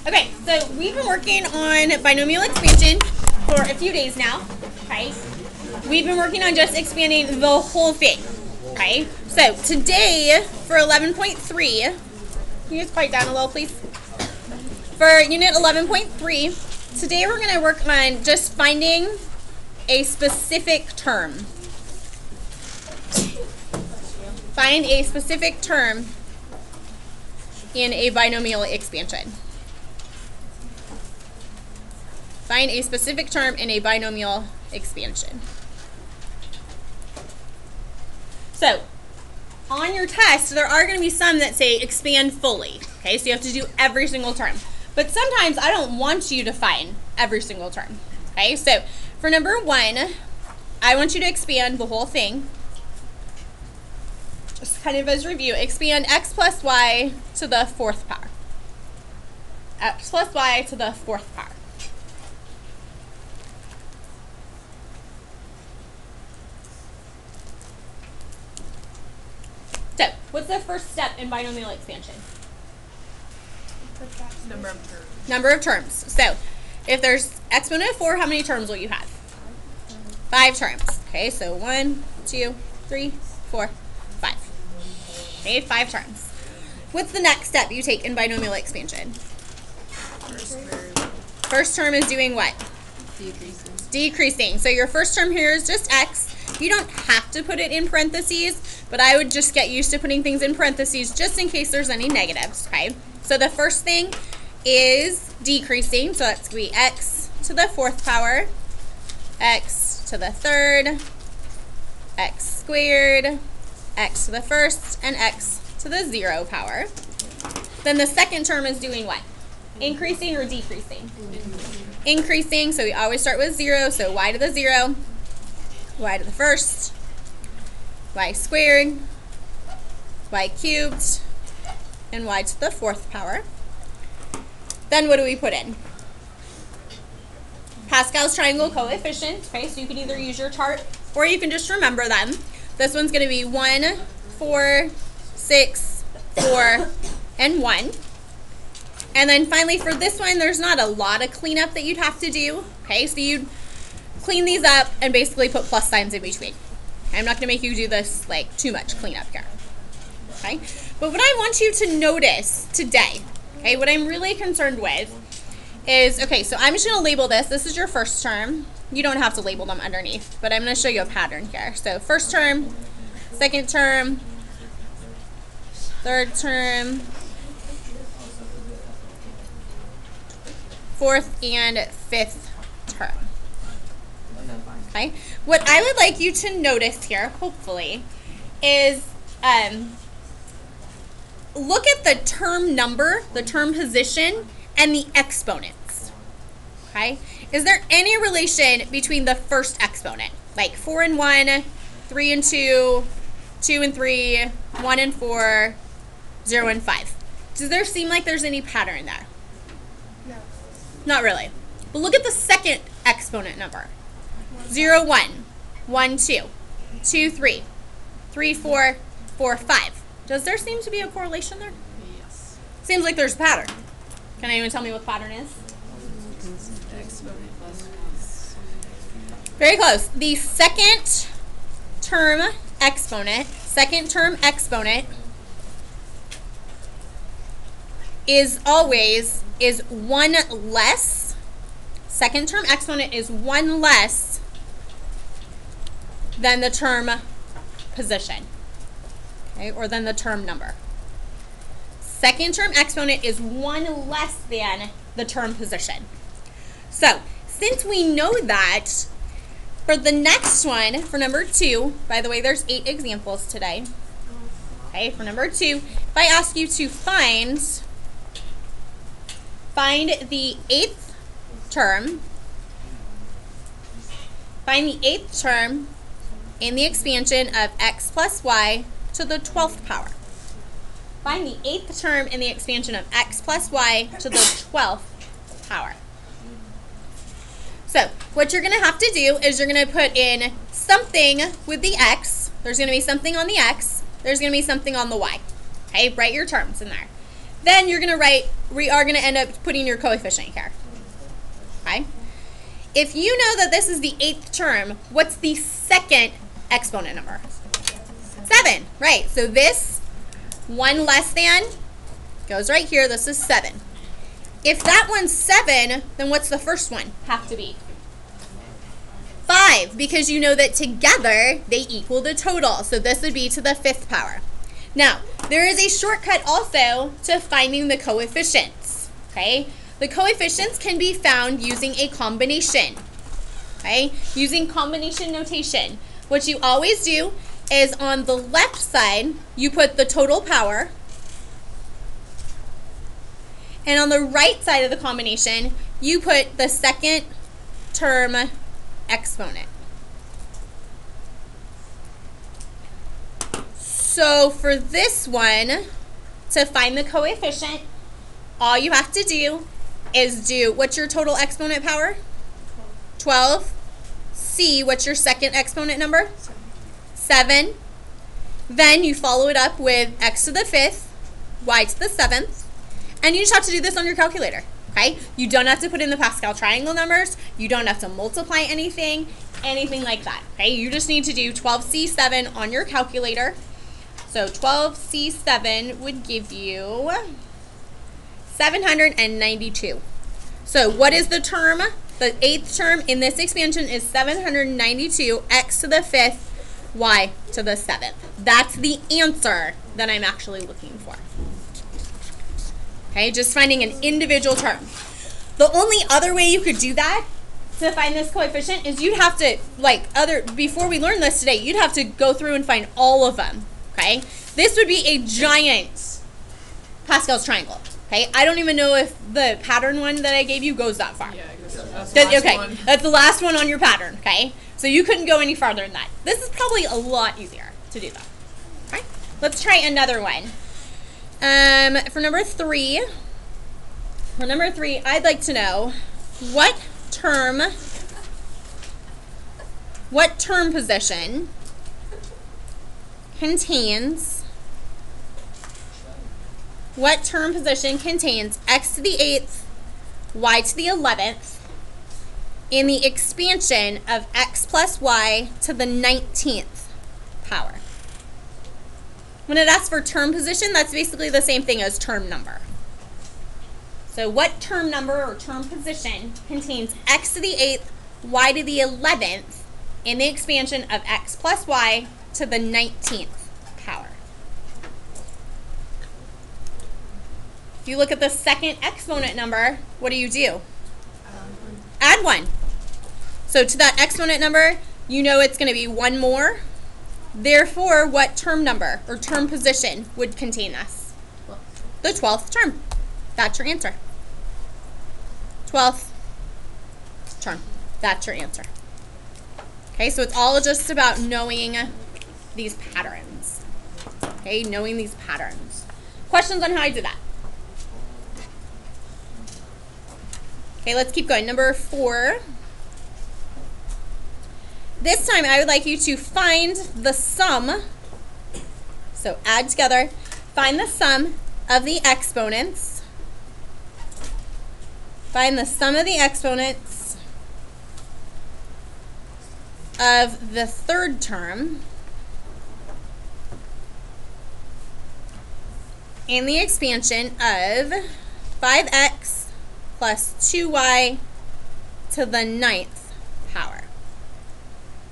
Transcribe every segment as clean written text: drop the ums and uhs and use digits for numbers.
Okay, so we've been working on binomial expansion for a few days now, okay? We've been working on just expanding the whole thing, okay? So today, for 11.3, can you just quiet down a little, please? For unit 11.3, today we're going to work on just finding a specific term. Find a specific term in a binomial expansion. Find a specific term in a binomial expansion. So, on your test, there are going to be some that say expand fully. Okay, so you have to do every single term. But sometimes I don't want you to find every single term. Okay, so for number 1, I want you to expand the whole thing. Just kind of as review, expand x plus y to the 4th power. X plus y to the 4th power. So, what's the first step in binomial expansion? Number of terms. Number of terms. So, if there's exponent of 4, how many terms will you have? 5 terms. Okay, so 1, 2, 3, 4, 5. Okay, 5 terms. What's the next step you take in binomial expansion? First term is doing what? Decreasing. Decreasing. So your first term here is just x. You don't have to put it in parentheses, but I would just get used to putting things in parentheses just in case there's any negatives, okay? So the first thing is decreasing, so that's going to be x to the 4th power, x to the 3rd, x squared, x to the 1st, and x to the 0 power. Then the second term is doing what? Increasing or decreasing? Increasing, so we always start with 0, so y to the 0, y to the 1st, y squared, y cubed, and y to the 4th power. Then what do we put in? Pascal's triangle coefficient, okay, so you can either use your chart or you can just remember them. This one's going to be 1, 4, 6, 4, and 1. And then finally for this one, there's not a lot of cleanup that you'd have to do, okay, so you'd clean these up and basically put plus signs in between. I'm not going to make you do this like too much cleanup here, okay? But what I want you to notice today, okay, what I'm really concerned with is, okay, so I'm just going to label this. This is your first term. You don't have to label them underneath, but I'm going to show you a pattern here. So first term, second term, third term, 4th and 5th term. Okay. What I would like you to notice here, hopefully, is look at the term number, the term position, and the exponents. Okay? Is there any relation between the first exponent? Like 4 and 1, 3 and 2, 2 and 3, 1 and 4, 0 and 5. Does there seem like there's any pattern there? No. Not really. But look at the second exponent number. 0, 1, 1, 2, 2, 3, 3, 4, 4, 5. Does there seem to be a correlation there? Yes. Seems like there's a pattern. Can anyone tell me what the pattern is? Exponent plus 1. Very close. The second term exponent is always 1 less. Second term exponent is 1 less than the term position, okay, or than the term number. Second term exponent is 1 less than the term position. So, since we know that, for the next one, for number 2, by the way, there's 8 examples today. Okay, for number 2, if I ask you to find the 8th term, in the expansion of x plus y to the 12th power. Find the 8th term in the expansion of x plus y to the 12th power. So what you're going to have to do is you're going to put in something with the x. There's going to be something on the x. There's going to be something on the y. Okay, write your terms in there. then you're going to write, we are going to end up putting your coefficient here. Okay? If you know that this is the 8th term, what's the second exponent number? 7, right. So this 1 less than goes right here. This is 7. If that one's 7, then what's the first one have to be? 5, because you know that together they equal the total. So this would be to the 5th power. Now, there is a shortcut also to finding the coefficients, okay? The coefficients can be found using a combination, okay? Using combination notation. What you always do is on the left side, you put the total power, and on the right side of the combination, you put the second term exponent. So for this one, to find the coefficient, all you have to do is do, what's your total exponent power? 12. C, what's your second exponent number? 7. Then you follow it up with x to the 5th, y to the 7th, and you just have to do this on your calculator, okay? You don't have to put in the Pascal triangle numbers. You don't have to multiply anything like that, okay? You just need to do 12C7 on your calculator. So 12C7 would give you 792. So what is the term? The 8th term in this expansion is 792, x to the 5th, y to the 7th. That's the answer that I'm actually looking for. Okay, just finding an individual term. The only other way you could do that to find this coefficient is you'd have to, before we learn this today, you'd have to go through and find all of them. Okay, this would be a giant Pascal's triangle. Okay, I don't even know if the pattern one that I gave you goes that far. Yeah, that's the last one. That's the last one on your pattern. Okay, so you couldn't go any farther than that. This is probably a lot easier to do that. Okay, let's try another one. For number 3, I'd like to know what term position contains x to the 8th, y to the 11th in the expansion of x plus y to the 19th power. When it asks for term position, that's basically the same thing as term number. So what term number or term position contains x to the 8th, y to the 11th in the expansion of x plus y to the 19th power? If you look at the second exponent number, what do? Add 1. So to that exponent number, you know it's going to be 1 more. Therefore, what term number or term position would contain this? The 12th term. That's your answer. 12th term. That's your answer. Okay, so it's all just about knowing these patterns. Okay, knowing these patterns. Questions on how I did that? Okay, let's keep going. Number 4. This time I would like you to find the sum. So add together. Find the sum of the exponents. Find the sum of the exponents of the 3rd term and the expansion of 5x plus 2y to the 9th power.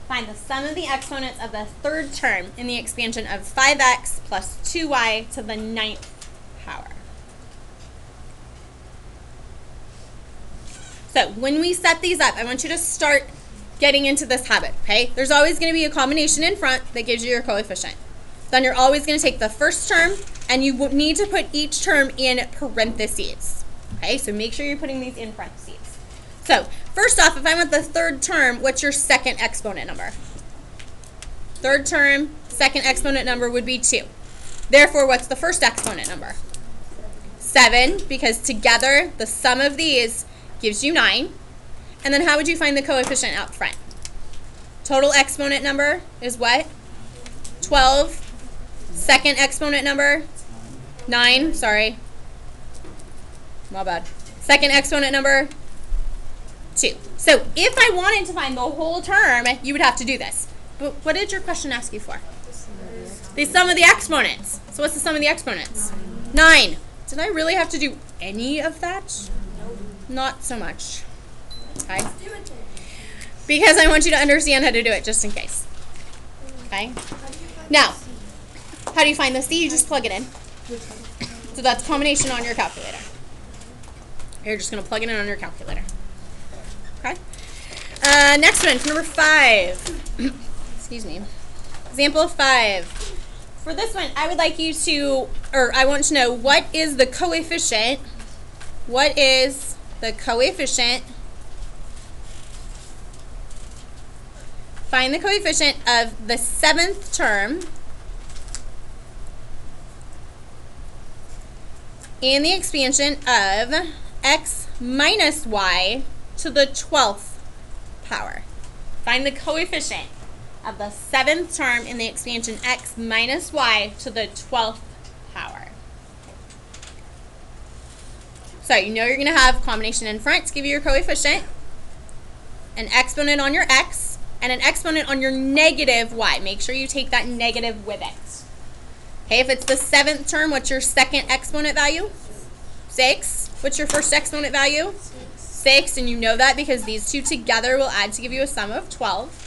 Find the sum of the exponents of the 3rd term in the expansion of 5x plus 2y to the 9th power. So when we set these up, I want you to start getting into this habit, okay? There's always going to be a combination in front that gives you your coefficient. Then you're always going to take the first term, and you need to put each term in parentheses, okay? So make sure you're putting these in parentheses. So first off, if I want the 3rd term, what's your second exponent number? 3rd term, second exponent number would be 2. Therefore, what's the first exponent number? 7, because together the sum of these gives you 9. And then how would you find the coefficient out front? Total exponent number is what? 12. Second exponent number? 9, sorry. My bad. Second exponent number 2. So if I wanted to find the whole term, you would have to do this. But what did your question ask you for? The sum of the exponents. So what's the sum of the exponents? 9. Did I really have to do any of that? Not so much. Okay? Because I want you to understand how to do it just in case. Okay? Now, how do you find the C? You just plug it in. So that's combination on your calculator. You're just going to plug it in on your calculator. Okay? Next one, number 5. Excuse me. Example 5. For this one, I would like you to, or I want to know, what is the coefficient? What is the coefficient? Find the coefficient of the 7th term in the expansion of x minus y to the 12th power. Find the coefficient of the 7th term in the expansion x minus y to the 12th power. So you know you're going to have combination in front to give you your coefficient, an exponent on your x, and an exponent on your negative y. Make sure you take that negative with it. Okay, if it's the 7th term, what's your second exponent value? 6. What's your first exponent value? 6, and you know that because these two together will add to give you a sum of 12.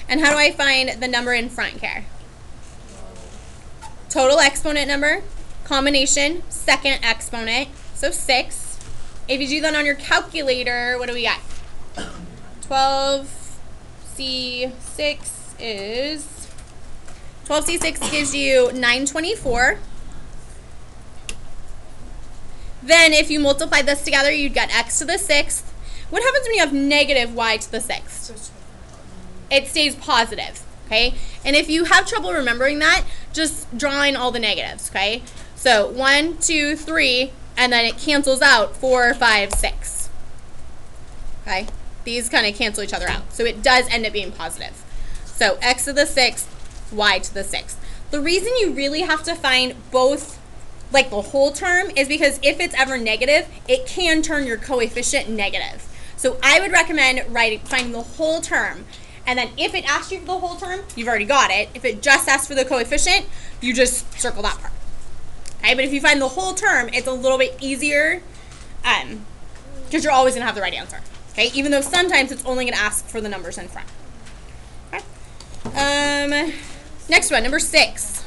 And how do I find the number in front here? Total exponent number, combination, second exponent, so 6. If you do that on your calculator, what do we get? 12C6 is, 12C6 gives you 924. Then if you multiply this together, you'd get x to the 6th. What happens when you have negative y to the 6th? It stays positive, okay? And if you have trouble remembering that, just draw in all the negatives, okay? So 1, 2, 3, and then it cancels out 4, 5, 6. Okay? These kind of cancel each other out. So it does end up being positive. So x to the 6th, y to the 6th. The reason you really have to find both, like the whole term, is because if it's ever negative, it can turn your coefficient negative. So I would recommend finding the whole term. And then if it asks you for the whole term, you've already got it. If it just asks for the coefficient, you just circle that part. Okay, but if you find the whole term, it's a little bit easier because you're always going to have the right answer. Okay, even though sometimes it's only going to ask for the numbers in front. Okay. Next one, number 6.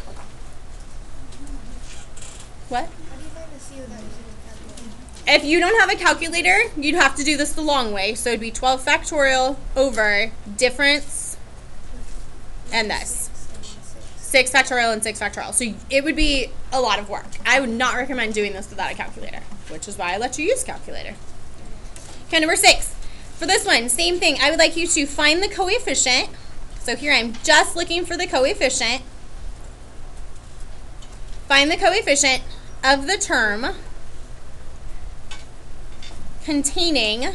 What? How do you find the C without using a calculator? If you don't have a calculator, you'd have to do this the long way. So it'd be 12 factorial over difference and this. 6 factorial and 6 factorial. So it would be a lot of work. I would not recommend doing this without a calculator, which is why I let you use calculator. Okay, number 6. For this one, same thing. I would like you to find the coefficient. So here I'm just looking for the coefficient. Find the coefficient of the term containing,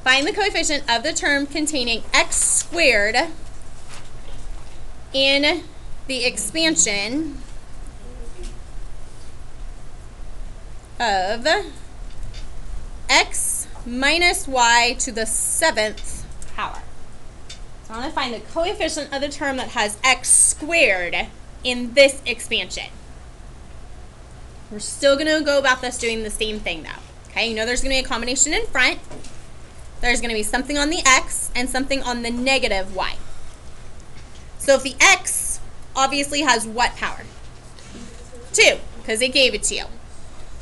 find the coefficient of the term containing x squared in the expansion of x minus y to the 7th power. So I want to find the coefficient of the term that has x squared in this expansion. We're still going to go about this doing the same thing though. Okay, you know there's going to be a combination in front. There's going to be something on the x and something on the negative y. So if the x obviously has what power? 2, because it gave it to you.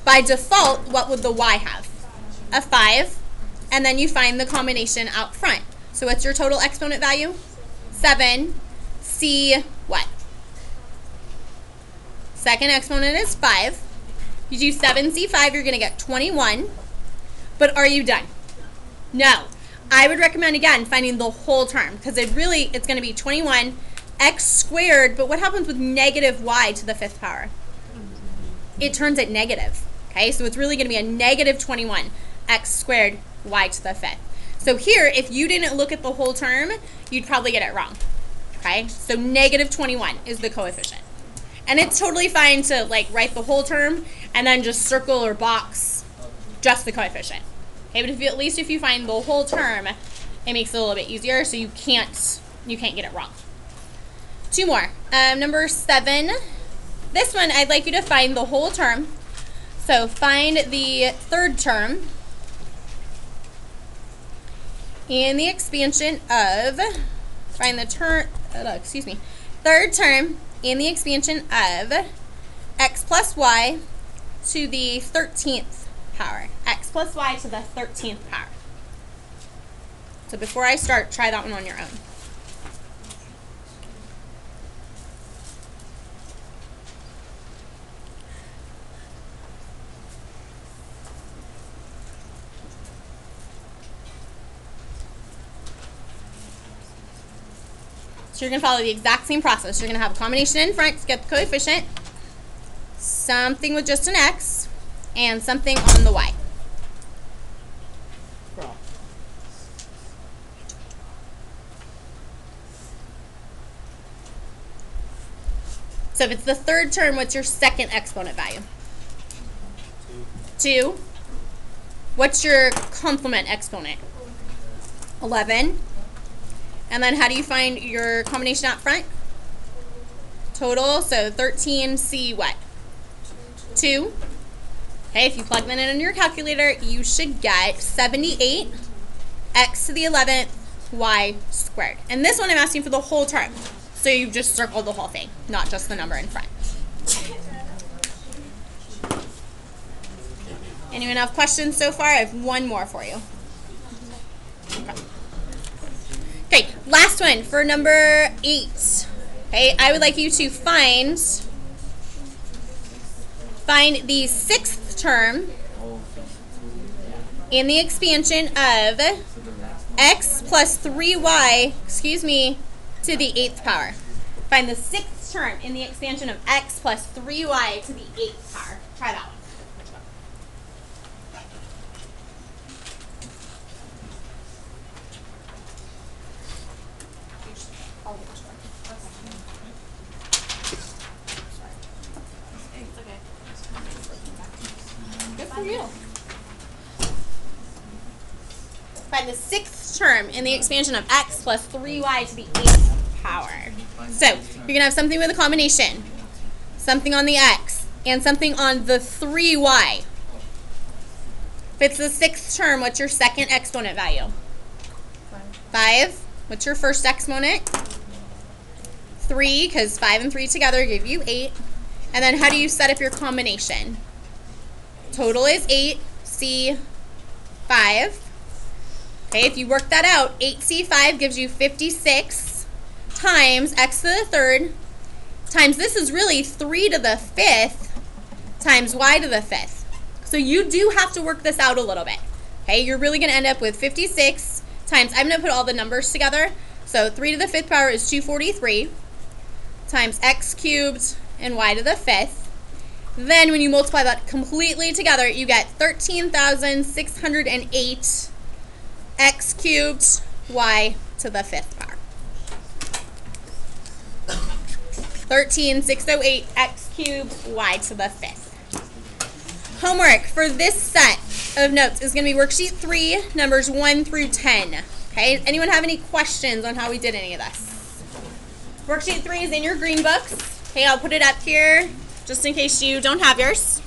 By default, what would the y have? A 5, and then you find the combination out front. So what's your total exponent value? 7. C what? Second exponent is 5. You do 7C5, you're going to get 21. But are you done? No. I would recommend, again, finding the whole term, because it's going to be 21 x squared, but what happens with negative y to the 5th power? It turns it negative. Okay, so it's really going to be a negative 21 x squared y to the 5th. So here, if you didn't look at the whole term, you'd probably get it wrong. Okay, so negative 21 is the coefficient. And it's totally fine to like write the whole term and then just circle or box just the coefficient. Okay, but at least if you find the whole term, it makes it a little bit easier, so you can't get it wrong. Two more. Number 7. This one, I'd like you to find the whole term. So find the third term in the expansion of, find the third term in the expansion of x plus y to the 13th power. X plus y to the 13th power. So before I start, try that one on your own. So you're going to follow the exact same process. You're going to have a combination in front to get the coefficient, something with just an x, and something on the y. So if it's the third term, what's your second exponent value? 2. What's your complement exponent? 11. And then how do you find your combination out front? Total, so 13C what? 2. Okay, if you plug that in your calculator, you should get 78 x to the 11th y squared. And this one I'm asking for the whole term. So you just circle the whole thing, not just the number in front. Anyone have questions so far? I have one more for you. Okay, last one for number 8. Okay, I would like you to find the 6th term in the expansion of x plus 3y, to the 8th power. Find the 6th term in the expansion of x plus 3y to the 8th power. Try that one. Good for you. Find the 6th term in the expansion of x plus 3y to the 8th power. So you're going to have something with a combination, something on the x, and something on the 3y. If it's the 6th term, what's your second exponent value? 5. What's your first exponent? 3, because 5 and 3 together give you 8. And then how do you set up your combination? Total is 8C5. Okay, if you work that out, 8C5 gives you 56 times x to the 3rd times, this is really 3 to the 5th times y to the 5th. So you do have to work this out a little bit. Okay, you're really going to end up with 56 times, I'm going to put all the numbers together. So 3 to the 5th power is 243 times x cubed and y to the 5th. Then when you multiply that completely together, you get 13,608 x cubed y to the 5th power. 13,608 x cubed y to the 5th. Homework for this set of notes is going to be worksheet 3, numbers 1 through 10. Okay, anyone have any questions on how we did any of this? Worksheet 3 is in your green books. Okay, I'll put it up here just in case you don't have yours.